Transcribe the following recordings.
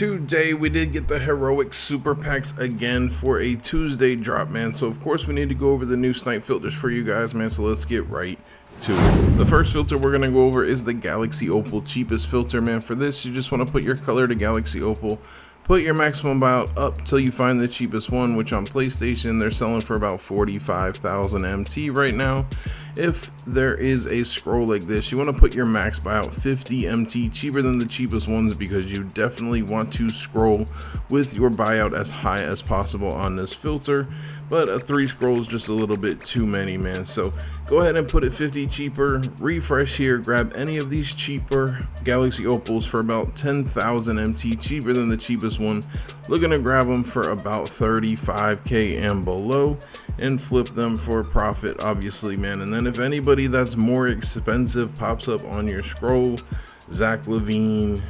Today we did get the heroic super packs again for a Tuesday drop, man. So of course we need to go over the new Snipe filters for you guys, man. So let's get right to it. The first filter we're gonna go over is the Galaxy Opal, cheapest filter, man. For this, you just want to put your color to Galaxy Opal. Put your maximum buyout up till you find the cheapest one, which on PlayStation they're selling for about 45,000 MT right now. If there is a scroll like this, you want to put your max buyout 50 MT cheaper than the cheapest ones, because you definitely want to scroll with your buyout as high as possible on this filter. But a 3 scroll is just a little bit too many, man. So go ahead and put it 50 cheaper, refresh here, grab any of these cheaper Galaxy Opals for about 10,000 MT cheaper than the cheapest one. Looking to grab them for about 35k and below and flip them for profit, obviously, man. And then if anybody that's more expensive pops up on your scroll, Zach Levine,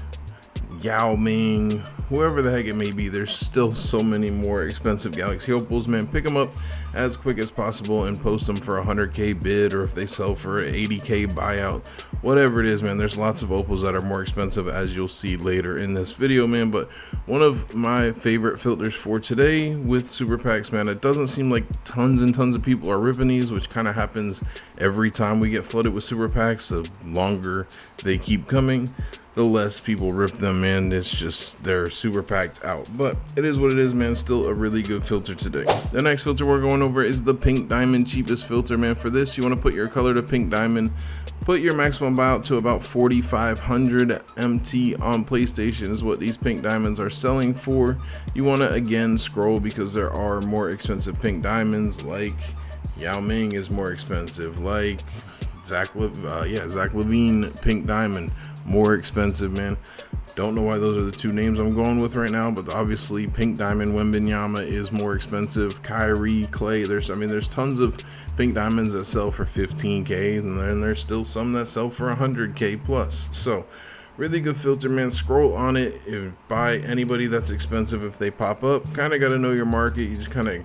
Yao Ming, whoever the heck it may be, there's still so many more expensive Galaxy Opals, man. Pick them up as quick as possible and post them for a 100k bid, or if they sell for an 80k buyout, whatever it is, man. There's lots of Opals that are more expensive, as you'll see later in this video, man. But one of my favorite filters for today with super packs, man, it doesn't seem like tons and tons of people are ripping these, which kind of happens every time we get flooded with super packs. The longer they keep coming, the less people rip them, man. It's just they're super packed out, but it is what it is, man. Still a really good filter today. The next filter we're going over is the pink diamond, cheapest filter, man. For this, you want to put your color to pink diamond, put your maximum buyout to about 4,500 MT on PlayStation is what these pink diamonds are selling for. You want to again scroll, because there are more expensive pink diamonds, like Yao Ming is more expensive, like Zach Levine pink diamond, more expensive, man. Don't know why those are the two names I'm going with right now, but obviously pink diamond Wembanyama is more expensive. Kyrie, Clay, there's tons of pink diamonds that sell for 15k, and then there's still some that sell for 100k plus. So really good filter, man. Scroll on it, buy anybody that's expensive if they pop up. Kind of got to know your market. You just kind of,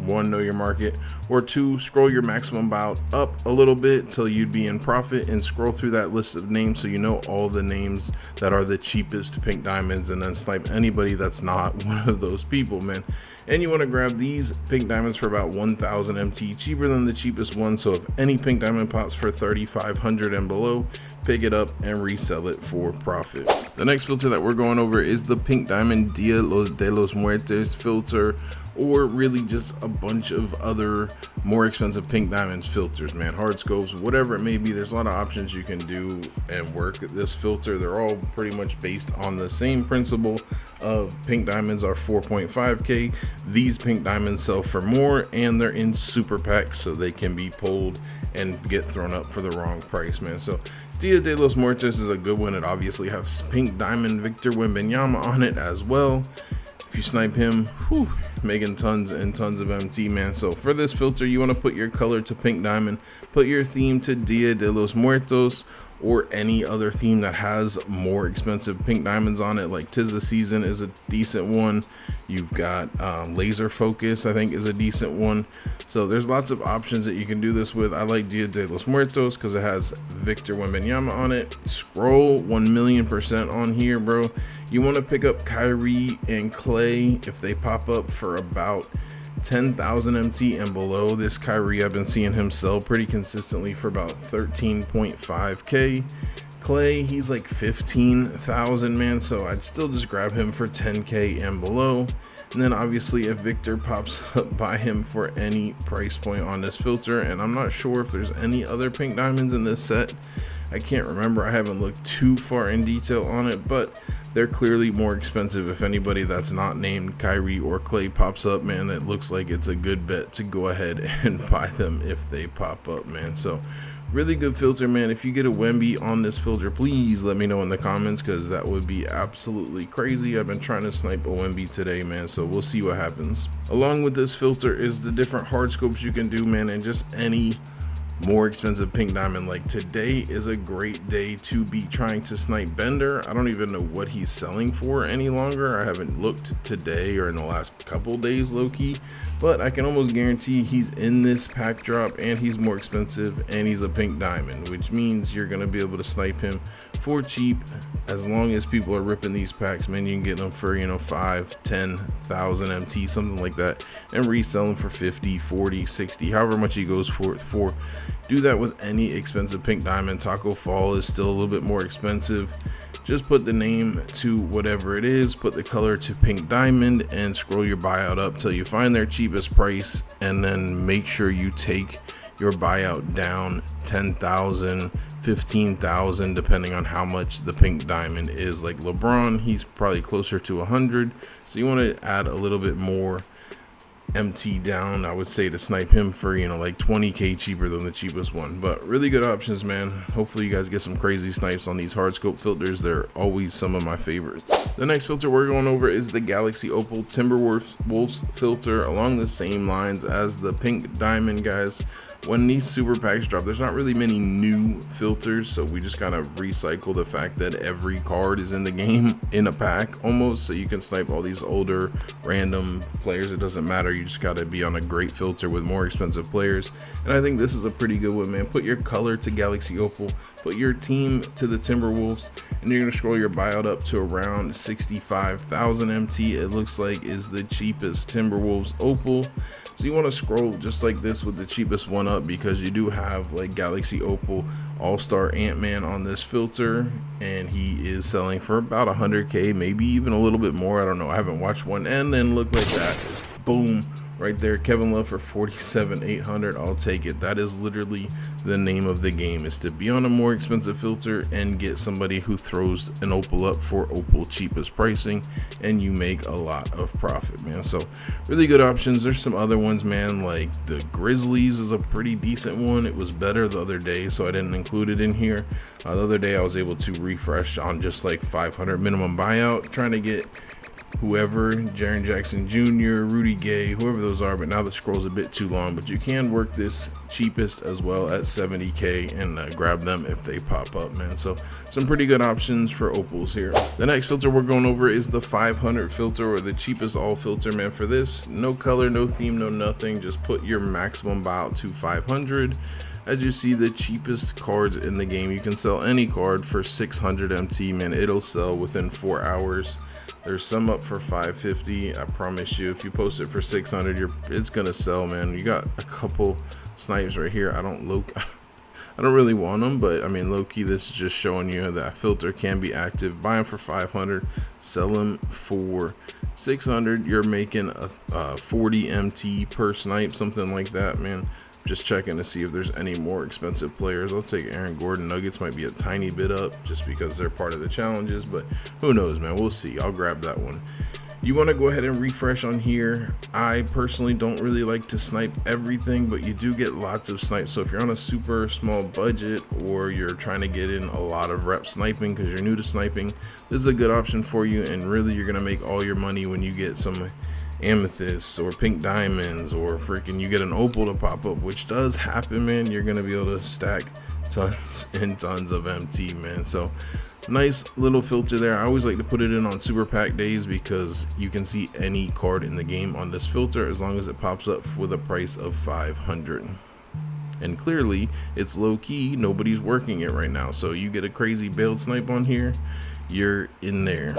one, know your market, or two, scroll your maximum buyout up a little bit till you'd be in profit, and scroll through that list of names so you know all the names that are the cheapest pink diamonds, and then snipe anybody that's not one of those people, man. And you want to grab these pink diamonds for about 1,000 MT cheaper than the cheapest one. So if any pink diamond pops for 3,500 and below, pick it up and resell it for profit. The next filter that we're going over is the pink diamond Dia de los Muertos filter, or really just a bunch of other more expensive pink diamonds filters, man. Hard scopes, whatever it may be, there's a lot of options you can do and work this filter. They're all pretty much based on the same principle of pink diamonds are 4.5k. These pink diamonds sell for more, and they're in super packs, so they can be pulled and get thrown up for the wrong price, man. So Dia de los Muertos is a good one. It obviously has pink diamond Victor Wembanyama on it as well. If you snipe him, making tons and tons of MT, man. So for this filter, you want to put your color to pink diamond, put your theme to Dia de los Muertos, or any other theme that has more expensive pink diamonds on it, like Tis the Season is a decent one. You've got Laser Focus, I think, is a decent one. So there's lots of options that you can do this with. I like Dia de los Muertos because it has Victor Wembanyama on it. Scroll 1,000,000% on here, bro. You want to pick up Kyrie and Clay if they pop up for about 10,000 MT and below. This Kyrie, I've been seeing him sell pretty consistently for about 13.5k. Clay, he's like 15,000, man, so I'd still just grab him for 10k and below. And then obviously if Victor pops up, buy him for any price point on this filter. And I'm not sure if there's any other pink diamonds in this set. I can't remember, I haven't looked too far in detail on it, but they're clearly more expensive. If anybody that's not named Kyrie or Clay pops up, man, it looks like it's a good bet to go ahead and buy them if they pop up, man. So really good filter, man. If you get a Wemby on this filter, please let me know in the comments, because that would be absolutely crazy. I've been trying to snipe a Wemby today, man, so we'll see what happens. Along with this filter is the different hard scopes you can do, man, and just any more expensive pink diamond. Like today is a great day to be trying to snipe Bender. I don't even know what he's selling for any longer. I haven't looked today or in the last couple days low-key, but I can almost guarantee he's in this pack drop and he's more expensive and he's a pink diamond, which means you're gonna be able to snipe him for cheap. As long as people are ripping these packs, man, you can get them for, you know, 5, 10,000 MT, something like that, and resell them for 50, 40, 60, however much he goes for it for. Do that with any expensive pink diamond. Taco Fall is still a little bit more expensive. Just put the name to whatever it is, put the color to pink diamond, and scroll your buyout up till you find their cheapest price, and then make sure you take your buyout down 10,000, 15,000, depending on how much the pink diamond is. Like LeBron, he's probably closer to 100, so you want to add a little bit more MT down, I would say, to snipe him for, you know, like 20k cheaper than the cheapest one. But really good options, man. Hopefully you guys get some crazy snipes on these hard scope filters. They're always some of my favorites. The next filter we're going over is the Galaxy Opal Timberwolves filter, along the same lines as the pink diamond, guys. When these super packs drop, there's not really many new filters, so we just kind of recycle the fact that every card is in the game in a pack almost, so you can snipe all these older random players. It doesn't matter, you just got to be on a great filter with more expensive players, and I think this is a pretty good one, man. Put your color to Galaxy Opal, put your team to the Timberwolves, and you're going to scroll your buyout up to around 65,000 MT. It looks like is the cheapest Timberwolves Opal. So you want to scroll just like this with the cheapest one up, because you do have like Galaxy Opal All-Star Ant-Man on this filter, and he is selling for about 100k, maybe even a little bit more. I don't know, I haven't watched one. And then look like that, boom, right there, Kevin Love for 47,800. I'll take it. That is literally the name of the game, is to be on a more expensive filter and get somebody who throws an Opal up for Opal cheapest pricing, and you make a lot of profit, man. So really good options. There's some other ones, man, like the Grizzlies is a pretty decent one. It was better the other day, so I didn't include it in here. The other day I was able to refresh on just like 500 minimum buyout, trying to get whoever, Jaren Jackson Jr., Rudy Gay, whoever those are, but now the scroll's a bit too long. But you can work this cheapest as well at 70k and grab them if they pop up, man. So some pretty good options for opals here. The next filter we're going over is the 500 filter, or the cheapest all filter, man. For this, no color, no theme, no nothing, just put your maximum buyout to 500. As you see, the cheapest cards in the game, you can sell any card for 600 MT, man. It'll sell within 4 hours. There's some up for 550. I promise you, if you post it for 600, it's gonna sell, man. You got a couple snipes right here. I don't really want them, but I mean, low-key, this is just showing you that filter can be active. Buy them for 500, sell them for 600. You're making a 40 MT per snipe, something like that, man. Just checking to see if there's any more expensive players. I'll take Aaron Gordon. Nuggets might be a tiny bit up just because they're part of the challenges, but who knows, man. We'll see. I'll grab that one. You want to go ahead and refresh on here. I personally don't really like to snipe everything, but you do get lots of snipes. So if you're on a super small budget, or you're trying to get in a lot of rep sniping because you're new to sniping, this is a good option for you. And really, you're going to make all your money when you get some amethysts or pink diamonds, or freaking you get an opal to pop up, which does happen, man. You're gonna be able to stack tons and tons of MT, man. So nice little filter there. I always like to put it in on super pack days, because you can see any card in the game on this filter as long as it pops up with a price of 500. And clearly it's low key, nobody's working it right now, so you get a crazy bailed snipe on here, you're in there.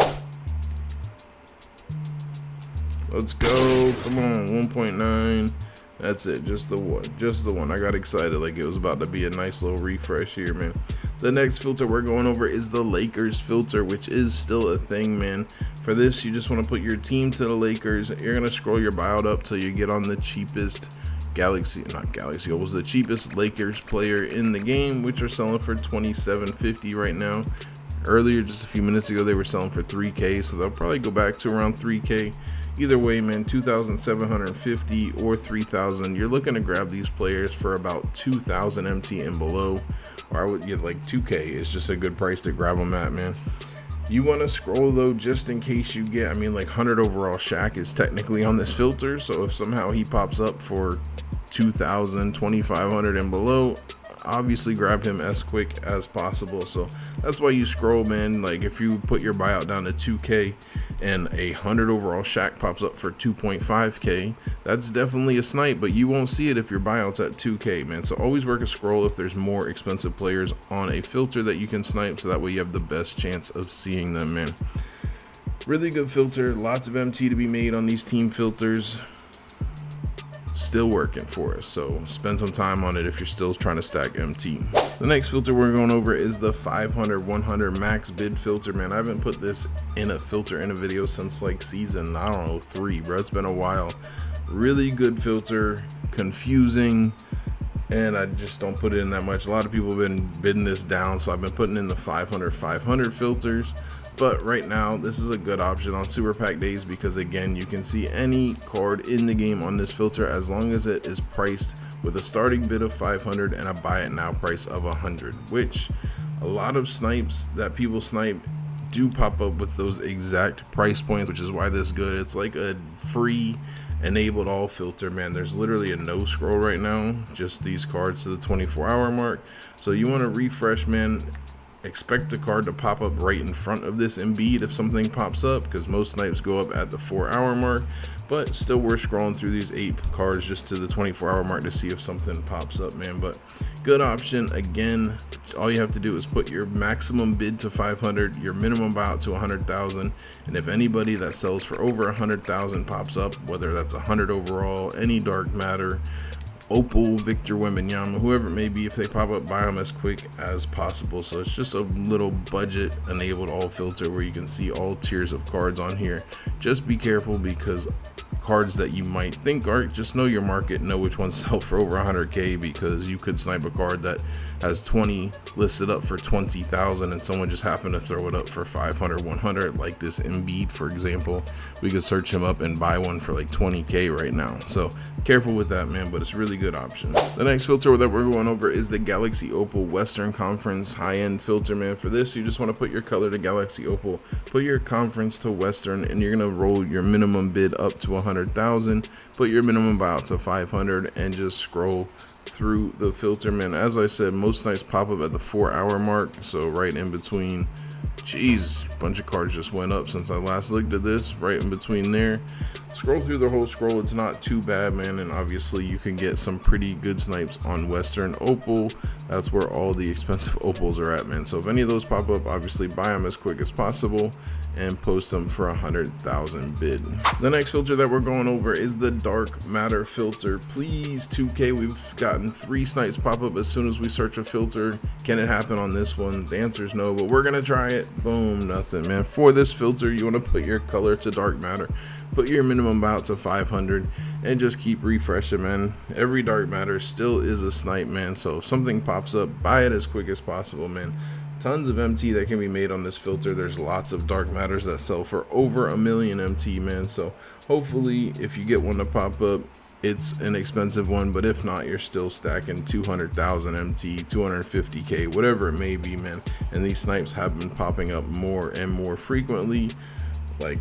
Let's go, come on, 1.9. That's it, just the one. I got excited like it was about to be a nice little refresh here, man. The next filter we're going over is the Lakers filter, which is still a thing, man. For this, you just want to put your team to the Lakers. You're gonna scroll your buyout up till you get on the cheapest it was the cheapest Lakers player in the game, which are selling for 27.50 right now. Earlier, just a few minutes ago, they were selling for 3k, so they'll probably go back to around 3k. Either way, man, 2,750 or 3,000. You're looking to grab these players for about 2,000 MT and below, or I would get like 2k. It's just a good price to grab them at, man. You want to scroll though, just in case you get, I mean, like 100 overall Shaq is technically on this filter, so if somehow he pops up for 2,000, 2,500 and below, obviously grab him as quick as possible. So that's why you scroll, man. Like if you put your buyout down to 2k and a 100 overall Shaq pops up for 2.5k, that's definitely a snipe, but you won't see it if your buyout's at 2k, man. So always work a scroll if there's more expensive players on a filter that you can snipe, so that way you have the best chance of seeing them, man. Really good filter, lots of MT to be made on these team filters. Still working for us, so spend some time on it if you're still trying to stack MT. The next filter we're going over is the 500-100 max bid filter, man. I haven't put this in a filter in a video since like season, I don't know, 3, bro. It's been a while. Really good filter, confusing, and I just don't put it in that much. A lot of people have been bidding this down, so I've been putting in the 500 filters. But right now, this is a good option on super pack days because, again, you can see any card in the game on this filter as long as it is priced with a starting bid of 500 and a buy it now price of 100, which a lot of snipes that people snipe do pop up with those exact price points, which is why this is good. It's like a free enabled all filter, man. There's literally a no scroll right now, just these cards to the 24-hour mark. So you want to refresh, man. Expect the card to pop up right in front of this Embiid if something pops up, because most snipes go up at the 4-hour mark, but still worth scrolling through these 8 cards just to the 24-hour mark to see if something pops up, man. But good option. Again, all you have to do is put your maximum bid to 500, your minimum buyout to 100,000, and if anybody that sells for over 100,000 pops up, whether that's 100 overall, any dark matter, opal, Victor Wembanyama, whoever it may be, if they pop up, buy them as quick as possible. So it's just a little budget enabled all filter where you can see all tiers of cards on here. Just be careful because cards that you might think are, just know your market, know which ones sell for over 100k, because you could snipe a card that has 20 listed up for 20,000 and someone just happened to throw it up for 500, 100, like this Embiid, for example. We could search him up and buy one for like 20k right now. So careful with that, man, but it's a really good option. The next filter that we're going over is the Galaxy Opal Western Conference high-end filter, man. For this, you just want to put your color to Galaxy Opal, put your conference to Western, and you're going to roll your minimum bid up to 100,000, put your minimum buyout to 500, and just scroll through the filter, man. As I said, most nights pop up at the 4-hour mark, so right in between. Jeez, a bunch of cards just went up since I last looked at this. Right in between there, scroll through the whole scroll, it's not too bad, man. And obviously you can get some pretty good snipes on Western Opal. That's where all the expensive opals are at, man. So if any of those pop up, obviously buy them as quick as possible and post them for 100,000 bid. The next filter that we're going over is the dark matter filter. Please, 2k, we've gotten 3 snipes pop up as soon as we search a filter. Can it happen on this one? The answer is no, but we're gonna try it. Boom, nothing, man. For this filter, you want to put your color to dark matter, put your minimum buyout to 500, and just keep refreshing, man. Every dark matter still is a snipe, man. So if something pops up, buy it as quick as possible, man. Tons of MT that can be made on this filter. There's lots of dark matters that sell for over 1 million MT, man. So hopefully if you get one to pop up, it's an expensive one, but if not, you're still stacking 200,000 MT, 250k, whatever it may be, man. And these snipes have been popping up more and more frequently, like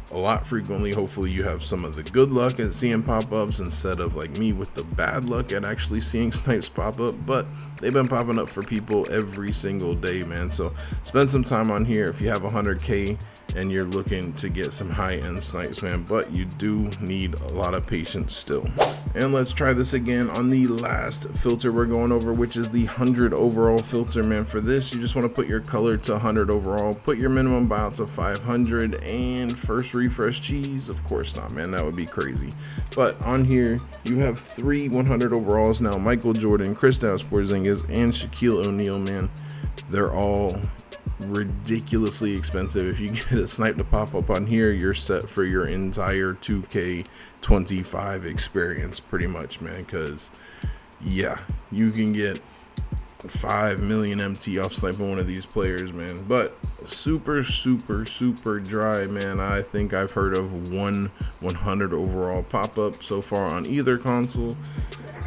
a lot frequently. Hopefully you have some of the good luck at seeing pop-ups instead of like me with the bad luck at actually seeing snipes pop up, but they've been popping up for people every single day, man. So spend some time on here if you have 100k and you're looking to get some high-end snipes, man, but you do need a lot of patience still. And let's try this again on the last filter we're going over, which is the 100 overall filter, man. For this, you just want to put your color to 100 overall, put your minimum buyout to 500, and first refresh cheese. Of course not, man, that would be crazy. But on here you have 3 100 overalls now: Michael Jordan, Kristaps Porzingis, and Shaquille O'Neal, man. They're all ridiculously expensive. If you get a snipe to pop up on here, you're set for your entire 2k25 experience pretty much, man, because yeah, you can get 5 million MT off sniping one of these players, man. But super dry, man. I think I've heard of 100 overall pop-up so far on either console.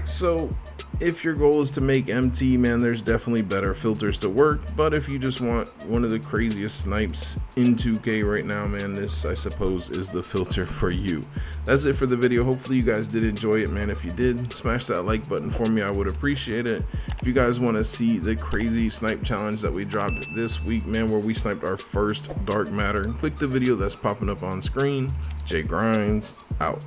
So If your goal is to make MT, man, there's definitely better filters to work. But if you just want one of the craziest snipes in 2K right now, man, this I suppose is the filter for you. That's it for the video. Hopefully you guys did enjoy it, man. If you did, smash that like button for me, I would appreciate it. If you guys want to see the crazy snipe challenge that we dropped this week, man, where we sniped our first dark matter, click the video that's popping up on screen. Jay Grinds out.